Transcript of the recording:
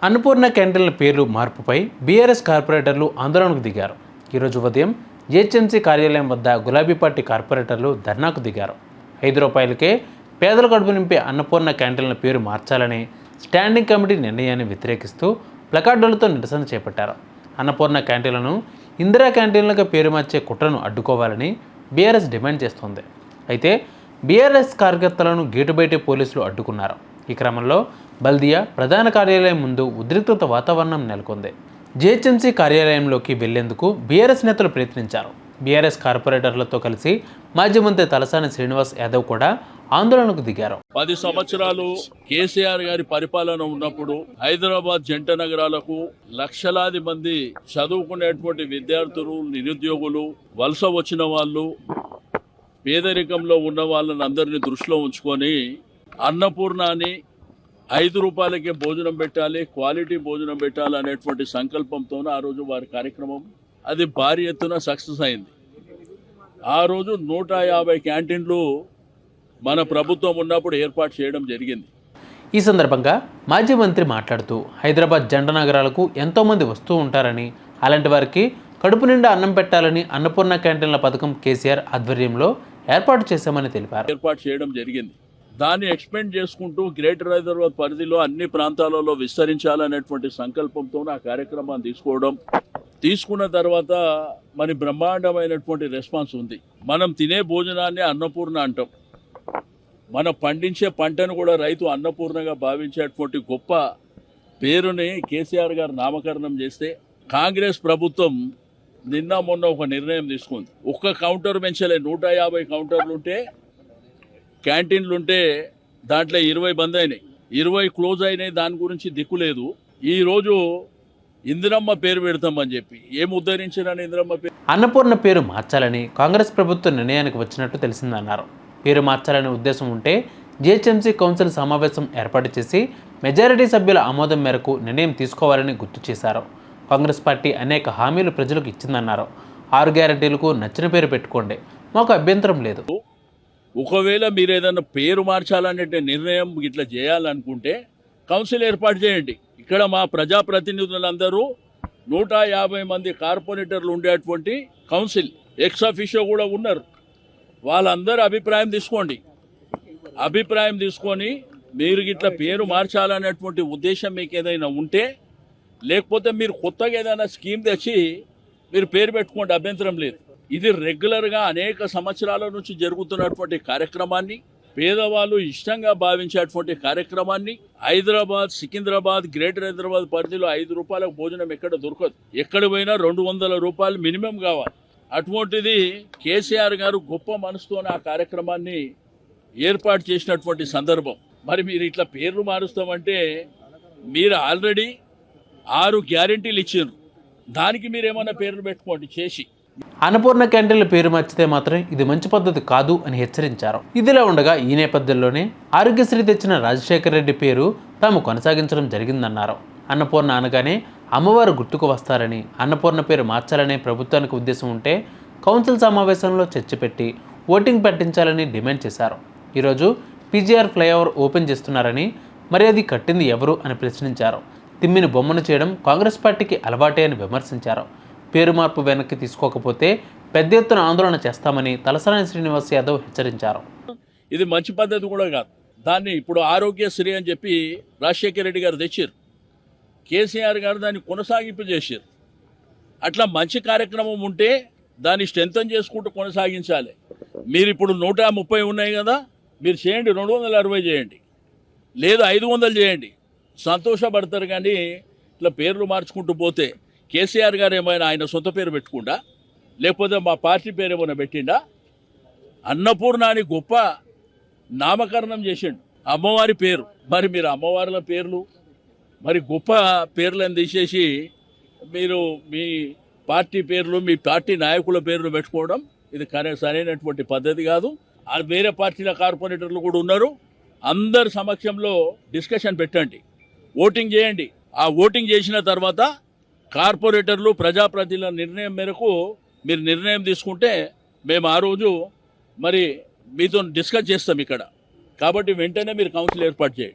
అన్నపూర్ణ క్యాంటీన్ల పేర్లు మార్పుపై బీఆర్ఎస్ కార్పొరేటర్లు ఆందోళనకు దిగారు. ఈరోజు ఉదయం జీహెచ్ఎంసీ కార్యాలయం వద్ద గులాబీ పార్టీ కార్పొరేటర్లు ధర్నాకు దిగారు. ₹5కే పేదల కడుపు నింపే అన్నపూర్ణ క్యాంటీన్ల పేరు మార్చాలని స్టాండింగ్ కమిటీ నిర్ణయాన్ని వ్యతిరేకిస్తూ ప్లకార్డులతో నిరసన చేపట్టారు. అన్నపూర్ణ క్యాంటీన్లను ఇందిరా క్యాంటీన్లుగా పేరు మార్చే కుట్రను అడ్డుకోవాలని బీఆర్ఎస్ డిమాండ్ చేస్తోంది. అయితే బీఆర్ఎస్ కార్యకర్తలను గేటు బయటే పోలీసులు అడ్డుకున్నారు. ఈ క్రమంలో బల్దియా ప్రధాన కార్యాలయం ముందు ఉద్రిక్తత వాతావరణం నెలకొంది. జీహెచ్ఎంసీ కార్యాలయంలోకి వెళ్లేందుకు బీఆర్ఎస్ నేతలు ప్రయత్నించారు. బీఆర్ఎస్ కార్పొరేటర్లతో కలిసి మాజీ మంత్రి తలసాని శ్రీనివాస్ యాదవ్ కూడా ఆందోళనకు దిగారు. 10 సంవత్సరాలు కేసీఆర్ గారి పరిపాలన ఉన్నప్పుడు హైదరాబాద్ జంట నగరాలకు లక్షలాది మంది చదువుకునేటువంటి విద్యార్థులు, నిరుద్యోగులు, వలస వచ్చిన వాళ్ళు, పేదరికంలో ఉన్న వాళ్ళని అందరినీ దృష్టిలో ఉంచుకొని అన్నపూర్ణాన్ని ₹5కే భోజనం పెట్టాలి, క్వాలిటీ భోజనం పెట్టాలి అనేటువంటి సంకల్పంతో ఆ రోజు వారి కార్యక్రమం అది భారీ ఎత్తున సక్సెస్ అయింది. ఆ రోజు 150 క్యాంటీన్లు మన ప్రభుత్వం ఉన్నప్పుడు ఏర్పాటు చేయడం జరిగింది. ఈ సందర్భంగా మాజీ మంత్రి మాట్లాడుతూ హైదరాబాద్ జంట నగరాలకు ఎంతోమంది వస్తూ ఉంటారని, అలాంటి వారికి కడుపు నిండా అన్నం పెట్టాలని అన్నపూర్ణ క్యాంటీన్ల పథకం కేసీఆర్ ఆధ్వర్యంలో ఏర్పాటు చేశామని తెలిపారు. ఏర్పాటు చేయడం జరిగింది. దాన్ని ఎక్స్పెండ్ చేసుకుంటూ గ్రేటర్ హైదరాబాద్ పరిధిలో అన్ని ప్రాంతాలలో విస్తరించాలనేటువంటి సంకల్పంతో ఆ కార్యక్రమాన్ని తీసుకున్న తర్వాత మరి బ్రహ్మాండమైనటువంటి రెస్పాన్స్ ఉంది. మనం తినే భోజనాన్ని అన్నపూర్ణ అంటాం. మనం పండించే పంటను కూడా రైతు అన్నపూర్ణగా భావించేటువంటి గొప్ప పేరుని కేసీఆర్ గారు నామకరణం చేస్తే కాంగ్రెస్ ప్రభుత్వం నిన్న మొన్న ఒక నిర్ణయం తీసుకుంది. ఒక్క కౌంటర్ పెంచలే, 150 కౌంటర్లుంటే క్యాంటీన్లుంటే దాంట్లో 20 బంద్ అయినాయి, 20 క్లోజ్ అయినాయి. దాని గురించి దిక్కులేదు. ఈరోజు ఇందిరమ్మ పేరు పెడతామని చెప్పి ఏం ఉద్ధరించారని ఇందిరమ్మ పేరు. అన్నపూర్ణ పేరు మార్చాలని కాంగ్రెస్ ప్రభుత్వం నిర్ణయానికి వచ్చినట్టు తెలిసిందన్నారు. పేరు మార్చాలనే ఉద్దేశం ఉంటే జీహెచ్ఎంసీ కౌన్సిల్ సమావేశం ఏర్పాటు చేసి మెజారిటీ సభ్యుల ఆమోదం మేరకు నిర్ణయం తీసుకోవాలని గుర్తు చేశారు. కాంగ్రెస్ పార్టీ అనేక హామీలు ప్రజలకు ఇచ్చిందన్నారు. 6 గ్యారెంటీలకు నచ్చిన పేరు పెట్టుకోండి, మాకు అభ్యంతరం లేదు. ఒకవేళ మీరు ఏదైనా పేరు మార్చాలనే నిర్ణయం ఇట్లా చేయాలనుకుంటే కౌన్సిల్ ఏర్పాటు చేయండి. ఇక్కడ మా ప్రజాప్రతినిధులందరూ 150 మంది కార్పొరేటర్లు ఉండేటువంటి కౌన్సిల్ ఎక్స్ అఫీషియో కూడా ఉన్నారు. వాళ్ళందరూ అభిప్రాయం తీసుకోండి. అభిప్రాయం తీసుకొని మీరు ఇట్లా పేరు మార్చాలనేటువంటి ఉద్దేశం మీకు ఏదైనా ఉంటే, లేకపోతే మీరు కొత్తగా ఏదైనా స్కీమ్ తెచ్చి మీరు పేరు పెట్టుకోండి, అభ్యంతరం లేదు. ఇది రెగ్యులర్గా అనేక సంవత్సరాల నుంచి జరుగుతున్నటువంటి కార్యక్రమాన్ని, పేదవాళ్ళు ఇష్టంగా భావించేటువంటి కార్యక్రమాన్ని, హైదరాబాద్, సికింద్రాబాద్, గ్రేటర్ హైదరాబాద్ పరిధిలో ₹5 భోజనం ఎక్కడ దొరకదు. ఎక్కడ పోయినా ₹200 మినిమం కావాలి. అటువంటిది కేసీఆర్ గారు గొప్ప మనసుతో ఆ కార్యక్రమాన్ని ఏర్పాటు చేసినటువంటి సందర్భం. మరి మీరు ఇట్లా పేర్లు మారుస్తామంటే మీరు ఆల్రెడీ 6 గ్యారెంటీలు ఇచ్చారు. దానికి మీరు ఏమైనా పేర్లు పెట్టుకోండి చేసి. అన్నపూర్ణ క్యాంటీన్ల పేరు మార్చితే మాత్రం ఇది మంచి పద్ధతి కాదు అని హెచ్చరించారు. ఇదిలా ఉండగా ఈ నేపథ్యంలోనే ఆరోగ్యశ్రీ తెచ్చిన రాజశేఖర రెడ్డి పేరు తాము కొనసాగించడం జరిగిందన్నారు. అన్నపూర్ణ అనగానే అమ్మవారు గుర్తుకు వస్తారని, అన్నపూర్ణ పేరు మార్చాలనే ప్రభుత్వానికి ఉద్దేశం ఉంటే కౌన్సిల్ సమావేశంలో చర్చ పెట్టి ఓటింగ్ పెట్టించాలని డిమాండ్ చేశారు. ఈరోజు పీజీఆర్ ఫ్లైఓవర్ ఓపెన్ చేస్తున్నారని, మరి అది కట్టింది ఎవరు అని ప్రశ్నించారు. తిమ్మిని బొమ్మను చేయడం కాంగ్రెస్ పార్టీకి అలవాటే అని విమర్శించారు. పేరు మార్పు వెనక్కి తీసుకోకపోతే పెద్ద ఎత్తున ఆందోళన చేస్తామని తలసాని శ్రీనివాస్ యాదవ్ హెచ్చరించారు. ఇది మంచి పద్ధతి కూడా కాదు. దాన్ని ఇప్పుడు ఆరోగ్యశ్రీ అని చెప్పి రాజశేఖర రెడ్డి గారు తెచ్చారు. కేసీఆర్ గారు దాన్ని కొనసాగింపు చేశారు. అట్లా మంచి కార్యక్రమం ఉంటే దాన్ని స్ట్రెంథన్ చేసుకుంటూ కొనసాగించాలి. మీరు ఇప్పుడు 130 ఉన్నాయి కదా, మీరు చేయండి, 260 చేయండి, లేదు 500 చేయండి, సంతోషపడతారు. కానీ ఇట్లా పేర్లు మార్చుకుంటూ పోతే కేసీఆర్ గారు ఏమైనా ఆయన సొంత పేరు పెట్టుకుండా, లేకపోతే మా పార్టీ పేరు ఏమైనా పెట్టిండా? అన్నపూర్ణ అని గొప్ప నామకరణం చేసిండు, అమ్మవారి పేరు. మరి మీరు అమ్మవార్ల పేర్లు, మరి గొప్ప పేర్లను తీసేసి మీరు మీ పార్టీ పేర్లు, మీ పార్టీ నాయకుల పేర్లు పెట్టుకోవడం ఇది సరైనటువంటి పద్ధతి కాదు. వేరే పార్టీల కార్పొరేటర్లు కూడా ఉన్నారు. అందరి సమక్షంలో డిస్కషన్ పెట్టండి, ఓటింగ్ చేయండి. ఆ ఓటింగ్ చేసిన తర్వాత కార్పొరేటర్లు, ప్రజాప్రతినిధుల నిర్ణయం మేరకు మీరు నిర్ణయం తీసుకుంటే మేము ఆ రోజు మరి మీతో డిస్కస్ చేస్తాం ఇక్కడ. కాబట్టి వెంటనే మీరు కౌన్సిల్ ఏర్పాటు చేయండి.